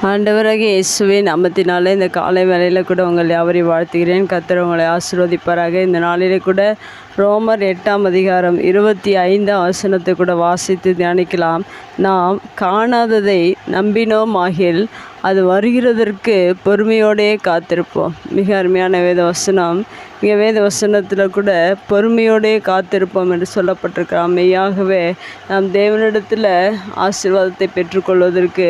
ஆண்டவராகிய இயேசுவின் நாமத்தினாலே இந்த காலை வேளையில் கூட உங்களை யாவரையும் வாழ்த்துகிறேன். கர்த்தர் உங்களை ஆசீர்வதிப்பாராக. இந்த நாளிலே கூட ரோமர் 8ஆம் அதிகாரம் 25ஆம் வசனத்தை கூட வாசித்து தியானிக்கலாம். நாம் காணாததை நம்பினோம் ஆகில் அது வருகிறதற்கு பொறுமையோடே காத்திருப்போம். மிக அருமையான வேத வசனம். இங்கே வேத வசனத்தில் கூட பொறுமையோடே காத்திருப்போம் என்று சொல்லப்பட்டிருக்கிறோம். மெய்யாகவே நாம் தேவனிடத்தில் ஆசீர்வாதத்தை பெற்றுக்கொள்வதற்கு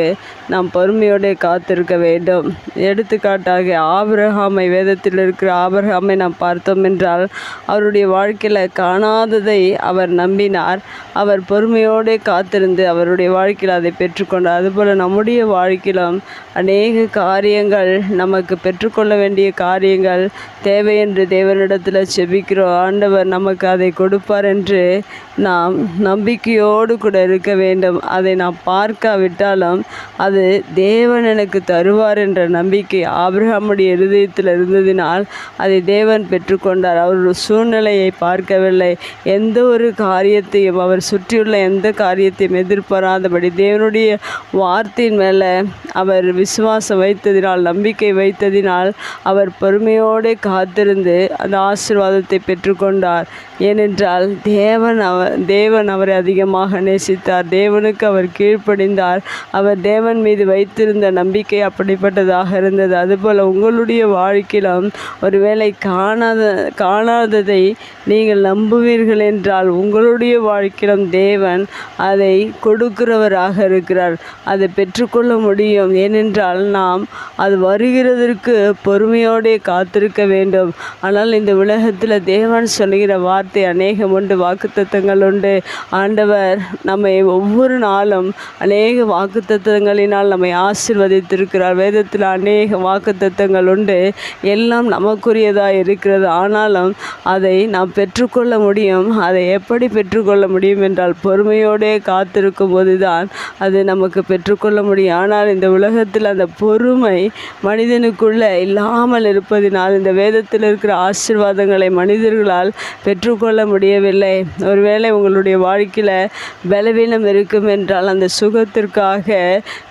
நாம் பொறுமையோடே காத்திருக்க வேண்டும். எடுத்துக்காட்டாக ஆபிரகாமை, வேதத்தில் இருக்கிற ஆபிரகாமை நாம் பார்த்தோம் என்றால் அவருடைய வாழ்க்கையில் காணாததை அவர் நம்பினார். அவர் பொறுமையோடே காத்திருந்து அவருடைய வாழ்க்கையில் அதை பெற்றுக்கொண்டார். அதுபோல் நம்முடைய வாழ்க்கையிலும் அநேக காரியங்கள், நமக்கு பெற்றுக்கொள்ள வேண்டிய காரியங்கள் தேவை என்று தேவனிடத்தில் செபிக்கிறோம். ஆண்டவர் நமக்கு அதை கொடுப்பார் என்று நாம் நம்பிக்கையோடு கூட இருக்க வேண்டும். அதை நாம் பார்க்காவிட்டாலும் அது தேவன் எனக்கு தருவார் என்ற நம்பிக்கை ஆபிரகாமுடைய இருதயத்தில் இருந்ததினால் அதை தேவன் பெற்றுக்கொண்டார். அவர் சூழ்நிலையை பார்க்கவில்லை. எந்த ஒரு காரியத்தையும், அவர் சுற்றியுள்ள எந்த காரியத்தையும் எதிர்பாராதபடி தேவனுடைய வார்த்தையின் மேலே அவர் விசுவாசம் வைத்ததினால், நம்பிக்கை வைத்ததினால் அவர் பொறுமையோடு காத்திருந்து அந்த ஆசீர்வாதத்தை பெற்றுக்கொண்டார். ஏனென்றால் தேவன் அவரை அதிகமாக நேசித்தார். தேவனுக்கு அவர் கீழ்ப்படிந்தார். அவர் தேவன் மீது வைத்திருந்த நம்பிக்கை அப்படிப்பட்டதாக இருந்தது. அதுபோல் உங்களுடைய வாழ்க்கையிலும் ஒருவேளை காணாததை நீங்கள் நம்புவீர்கள் என்றால் உங்களுடைய வாழ்க்கையிலும் தேவன் அதை கொடுக்கிறவராக இருக்கிறார். அதை பெற்றுக்கொள்ள முடியும். ஏனென்றால் நாம் அது வருகிறதற்கு பொறுமையோடே காத்திருக்க வேண்டும். ஆனால் இந்த உலகத்தில் தேவன் சொல்லுகிற வார்த்தை அநேகம் உண்டு, வாக்குத்தத்தங்கள் உண்டு. ஆண்டவர் நம்மை ஒவ்வொரு நாளும் அநேக வாக்குத்தத்தங்களினால் நம்மை ஆசீர்வதித்திருக்கிறார். வேதத்தில் அநேக வாக்குத்தத்தங்கள் உண்டு. எல்லாம் நமக்குரியதாக இருக்கிறது. ஆனாலும் அதை நாம் பெற்றுக்கொள்ள முடியும். அதை எப்படி பெற்றுக்கொள்ள முடியும் என்றால் பொறுமையோடே காத்திருக்கும் போது தான் அது நமக்கு பெற்றுக்கொள்ள முடியும். ஆனால் இந்த உலகத்தில் அந்த பொறுமை மனிதனுக்குள்ளே இல்லாமல் இருப்பதினால் இந்த வேதத்தில் இருக்கிற ஆசீர்வாதங்களை மனிதர்களால் பெற்றுக்கொள்ள முடியவில்லை. ஒருவேளை உங்களுடைய வாழ்க்கையில் பலவீனம் இருக்கும் என்றால் அந்த சுகத்திற்காக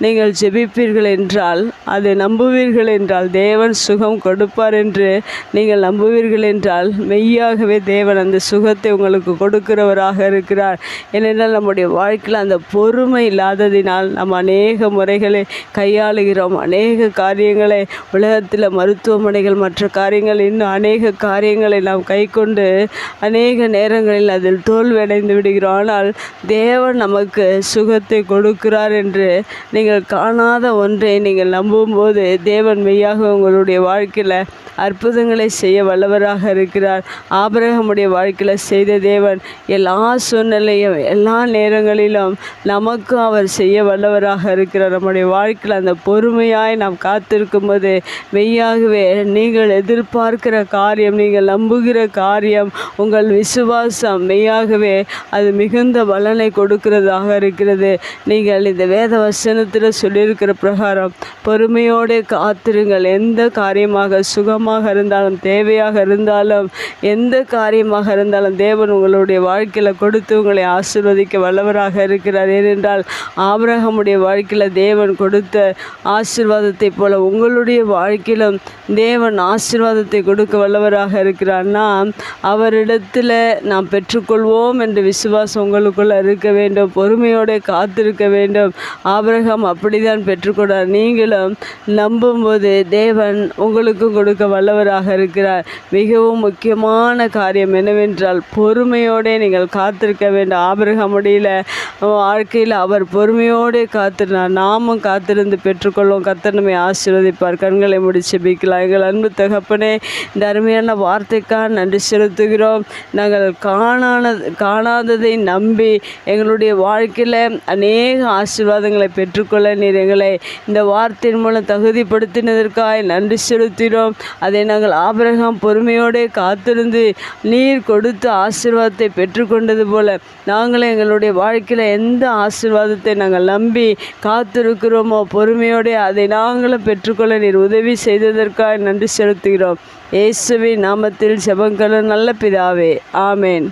நீங்கள் ஜெபிப்பீர்கள் என்றால், அதை நம்புவீர்கள் என்றால், தேவன் சுகம் கொடுப்பார் என்று நீங்கள் நம்புவீர்கள் என்றால் மெய்யாகவே தேவன் அந்த சுகத்தை உங்களுக்கு கொடுக்கிறவராக இருக்கிறார். ஏனென்றால் நம்முடைய வாழ்க்கையில் அந்த பொறுமை இல்லாததினால் நாம் அநேக முறைகளை கையாளுகிறோம். அநேக காரியங்களை உலகத்தில் மருத்துவமனைகள், மற்ற காரியங்கள், இன்னும் அநேக காரியங்களை நாம் கை கொண்டு அநேக நேரங்களில் அதில் தோல்வியடைந்து விடுகிறோம். ஆனால் தேவன் நமக்கு சுகத்தை கொடுக்கிறார் என்று நீங்கள் காணாத ஒன்றை நீங்கள் நம்பும்போது தேவன் மெய்யாக உங்களுடைய வாழ்க்கையில் அற்புதங்களை செய்ய வல்லவராக இருக்கிறார். ஆபிரகாமுடைய வாழ்க்கையில் செய்த தேவன் எல்லா சூழ்நிலையும், எல்லா நேரங்களிலும் நமக்கு அவர் செய்ய வல்லவராக இருக்கிறார். நம்முடைய வாழ்க்கையில் அந்த பொறுமையாய் நாம் காத்திருக்கும் போது மெய்யாகவே நீங்கள் எதிர்பார்க்கிற காரியம், நீங்கள் நம்புகிற காரியம், உங்கள் விசுவாசம் மெய்யாகவே அது மிகுந்த பலனை கொடுக்கிறதாக இருக்கிறது. நீங்கள் இந்த வேத வசனத்தில் சொல்லியிருக்கிற பிரகாரம் பொறுமையோடு காத்திருங்கள். எந்த காரியமாக, சுகமாக இருந்தாலும், தேவையாக இருந்தாலும், எந்த காரியமாக இருந்தாலும் தேவன் உங்களுடைய வாழ்க்கையில் கொடுத்து உங்களை ஆசீர்வதிக்க வல்லவராக இருக்கிறார். ஏனென்றால் ஆபிரகாமுடைய வாழ்க்கையில் தேவன் கொடுத்த ஆசீர்வாதத்தை போல உங்களுடைய வாழ்க்கையிலும் தேவன் ஆசீர்வாதத்தை கொடுக்க வல்லவராக இருக்கிறார். நாம் அவரிடத்தில் நாம் பெற்றுக்கொள்வோம் என்று விசுவாசம் உங்களுக்குள்ள இருக்க வேண்டும். பொறுமையோடு காத்திருக்க வேண்டும். ஆபிரகாம் அப்படிதான் பெற்றுக்கொண்டார். நீங்களும் நம்பும்போது தேவன் உங்களுக்கும் கொடுக்க வல்லவராக இருக்கிறார். மிகவும் முக்கியமான காரியம் என்னவென்றால் பொறுமையோடு நீங்கள் காத்திருக்க வேண்டும். ஆபிரகாமுடைய வாழ்க்கையில் அவர் பொறுமையோடு காத்திருந்தார். நாமும் காத்திருந்து பெற்றுக்கொள்வோம். கர்த்தர் நம்மை ஆசீர்வதிப்பார். கண்களை மூடி ஜெபிக்கலாம். எங்கள் அன்பு தகப்பனே, இந்த அருமையான வார்த்தைக்காக நன்றி செலுத்துகிறோம். நாங்கள் காணாததை நம்பி எங்களுடைய வாழ்க்கையில் அநேக ஆசீர்வாதங்களை பெற்றுக்கொள்ள நீர் எங்களை இந்த வார்த்தையின் மூலம் தகுதிப்படுத்தினதற்காக நன்றி செலுத்தினோம். அதை நாங்கள் ஆபிரகாம் பொறுமையோடு காத்திருந்து நீர் கொடுத்த ஆசீர்வாதத்தை பெற்றுக்கொண்டது போல நாங்கள் எங்களுடைய வாழ்க்கையில் எந்த ஆசீர்வாதத்தை நாங்கள் நம்பி காத்திருக்கிறோமோ பொறுமையோடு அதை நாங்களும் பெற்றுக்கொள்ள நீர் உதவி செய்ததற்காக நன்றி செலுத்துகிறோம். இயேசுவின் நாமத்தில் ஜெபங்களும் நல்ல பிதாவே, ஆமேன்.